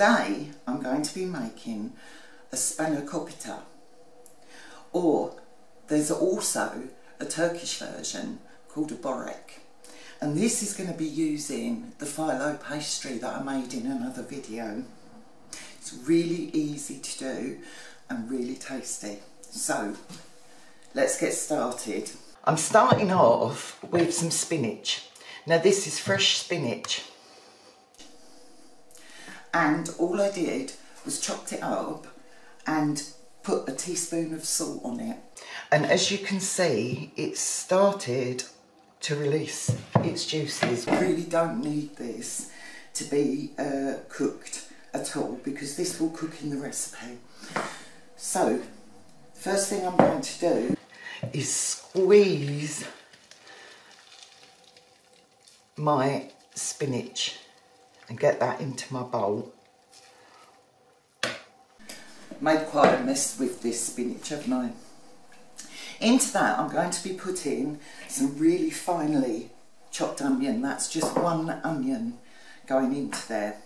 today I'm going to be making a Spanakopita, or there's also a Turkish version called a börek, and this is going to be using the Phyllo pastry that I made in another video. It's really easy to do and really tasty. So let's get started. I'm starting off with some spinach. Now this is fresh spinach, and all I did was chopped it up and put a teaspoon of salt on it. And as you can see, it's started to release its juices. You really don't need this to be cooked at all, because this will cook in the recipe. So, first thing I'm going to do is squeeze my spinach and get that into my bowl. Made quite a mess with this spinach, haven't I? Into that I'm going to be putting some really finely chopped onion. That's just one onion going into there.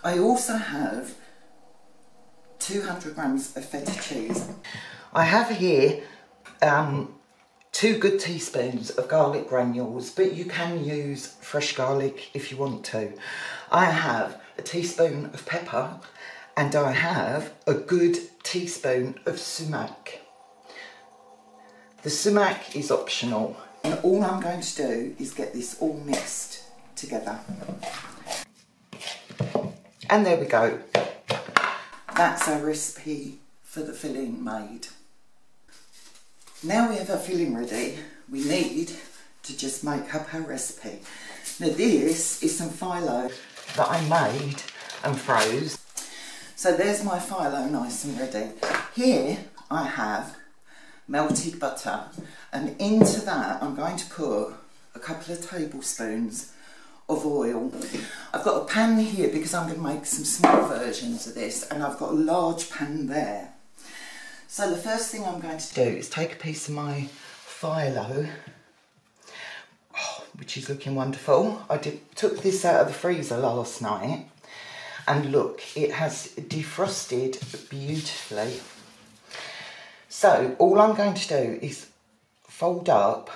I also have 200 grams of feta cheese. I have here 2 good teaspoons of garlic granules, but you can use fresh garlic if you want to. I have a teaspoon of pepper, and I have a good teaspoon of sumac. The sumac is optional, and all I'm going to do is get this all mixed together. And there we go. That's our recipe for the filling made. Now we have our filling ready, we need to just make up our recipe. Now this is some Phyllo that I made and froze. So there's my Phyllo nice and ready. Here I have melted butter, and into that I'm going to put a couple of tablespoons of oil. I've got a pan here because I'm going to make some small versions of this, and I've got a large pan there. So the first thing I'm going to do is take a piece of my Phyllo, which is looking wonderful. I took this out of the freezer last night, and look, it has defrosted beautifully. So all I'm going to do is fold up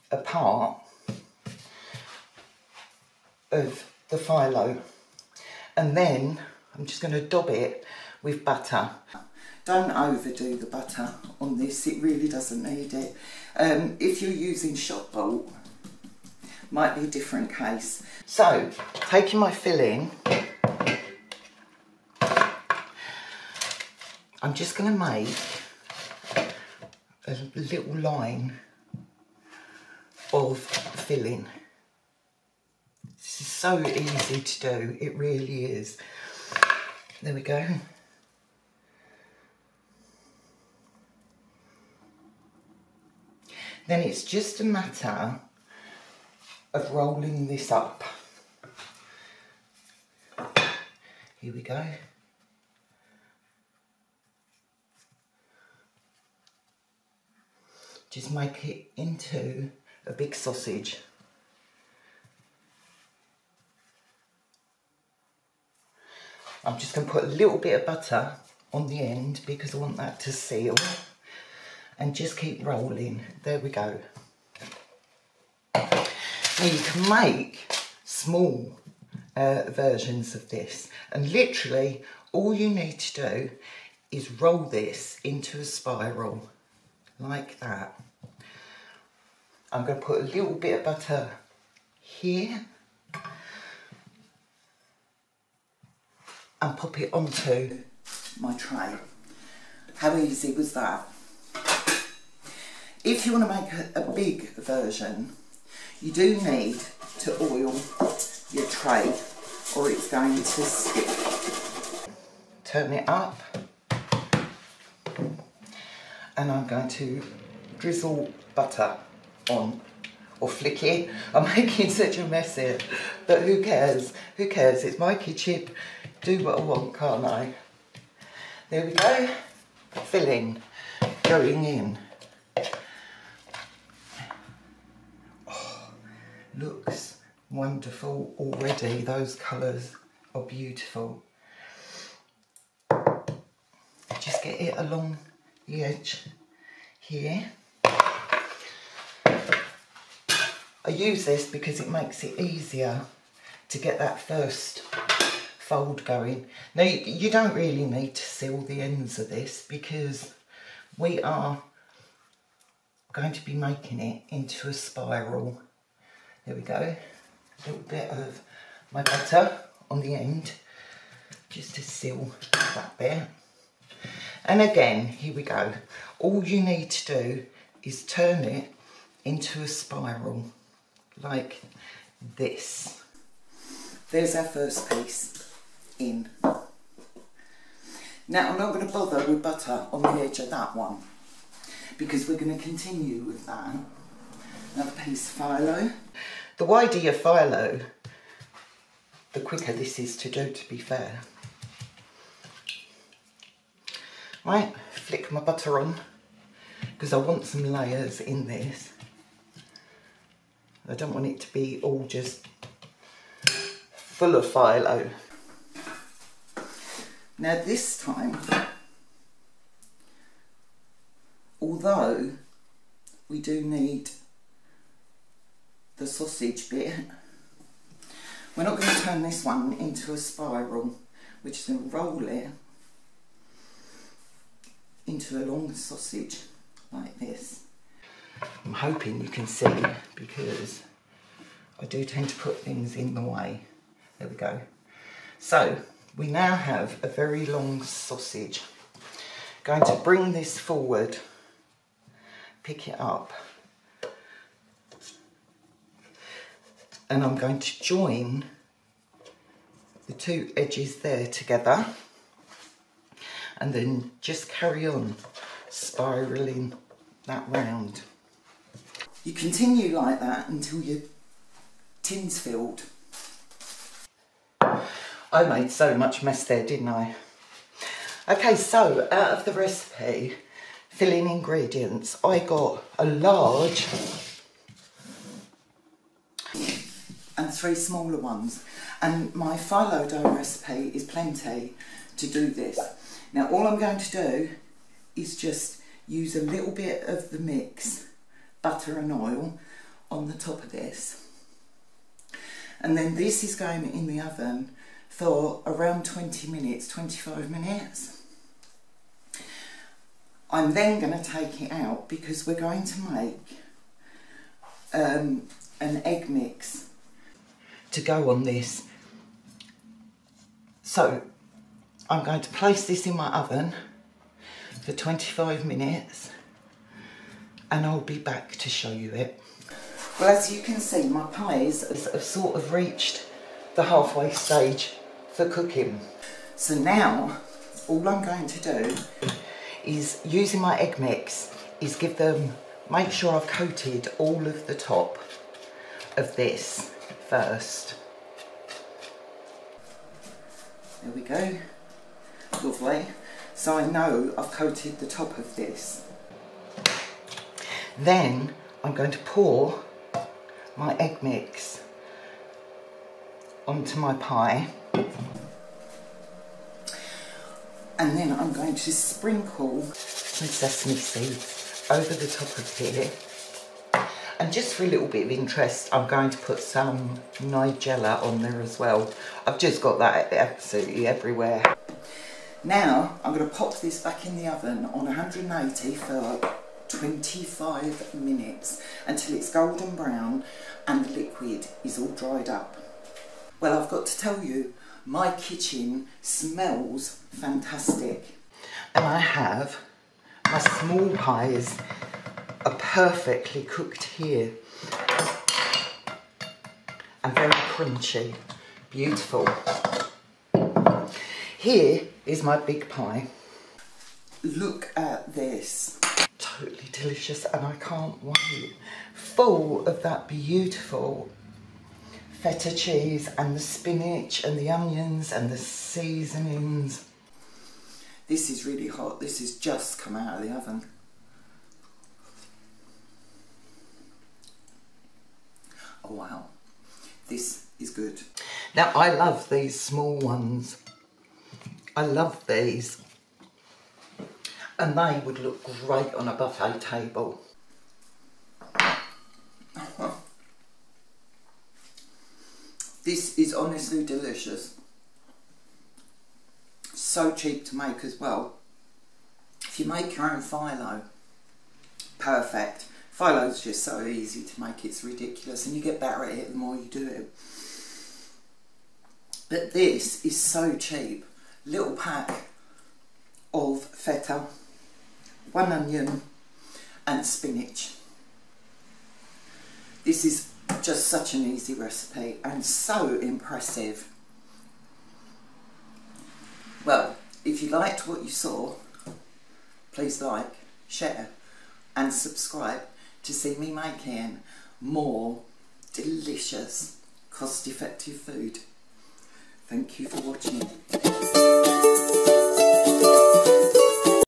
a part of the Phyllo, and then I'm just going to dab it with butter. Don't overdo the butter on this, it really doesn't need it. If you're using shop bought, might be a different case. So, taking my filling, I'm just going to make a little line of filling. This is so easy to do, it really is. There we go. Then it's just a matter of rolling this up. Here we go. Just make it into a big sausage. I'm just going to put a little bit of butter on the end because I want that to seal, and just keep rolling. There we go. Now you can make small versions of this, and literally all you need to do is roll this into a spiral like that. I'm going to put a little bit of butter here and pop it onto my tray. How easy was that? If you want to make a big version, you do need to oil your tray or it's going to stick. Turn it up, and I'm going to drizzle butter on, or flick it. I'm making such a mess here, but who cares? Who cares? It's my kitchen. Do what I want, can't I? There we go. Filling going in. Oh, looks wonderful already. Those colours are beautiful. Just get it along the edge here. I use this because it makes it easier to get that first fold going. Now you don't really need to seal the ends of this because we are going to be making it into a spiral. There we go. A little bit of my butter on the end just to seal that bit. And again, here we go. All you need to do is turn it into a spiral like this. There's our first piece in. Now I'm not going to bother with butter on the edge of that one because we're going to continue with that. Another piece of phyllo. The wider your phyllo, the quicker this is to do, to be fair. Right, flick my butter on because I want some layers in this. I don't want it to be all just full of phyllo. Now this time, although we do need the sausage bit, we're not going to turn this one into a spiral. We're just going to roll it into a long sausage like this. I'm hoping you can see because I do tend to put things in the way. There we go. So we now have a very long sausage. Going to bring this forward, pick it up, and I'm going to join the two edges there together and then just carry on spiralling that round. You continue like that until your tin's filled. I made so much mess there, didn't I? Okay, so out of the recipe, filling ingredients, I got a large and 3 smaller ones. And my phyllo dough recipe is plenty to do this. Now all I'm going to do is just use a little bit of the mix, butter and oil, on the top of this. And then this is going in the oven for around 20 minutes, 25 minutes. I'm then going to take it out because we're going to make an egg mix to go on this. So I'm going to place this in my oven for 25 minutes and I'll be back to show you it. Well, as you can see, my pies have sort of reached the halfway stage for cooking. So now all I'm going to do is, using my egg mix, is give them, make sure I've coated all of the top of this first. There we go. Lovely. So I know I've coated the top of this. Then I'm going to pour my egg mix onto my pie. And then I'm going to sprinkle some sesame seeds over the top of here. And just for a little bit of interest, I'm going to put some Nigella on there as well. I've just got that absolutely everywhere. Now I'm going to pop this back in the oven on 180 for 25 minutes until it's golden brown and the liquid is all dried up. Well, I've got to tell you, my kitchen smells fantastic. And I have my small pies are perfectly cooked here and very crunchy, beautiful. Here is my big pie. Look at this. Totally delicious and I can't wait. Full of that beautiful feta cheese and the spinach and the onions and the seasonings. This is really hot. This has just come out of the oven. Oh wow, this is good. Now, I love these small ones. I love these. And they would look great on a buffet table. This is honestly delicious. So cheap to make as well. If you make your own phyllo, perfect. Phylo's just so easy to make, it's ridiculous, and you get better at it the more you do it. But this is so cheap. Little pack of feta, 1 onion and spinach. This is just such an easy recipe and so impressive. Well, if you liked what you saw, please like, share and subscribe to see me making more delicious, cost-effective food. Thank you for watching.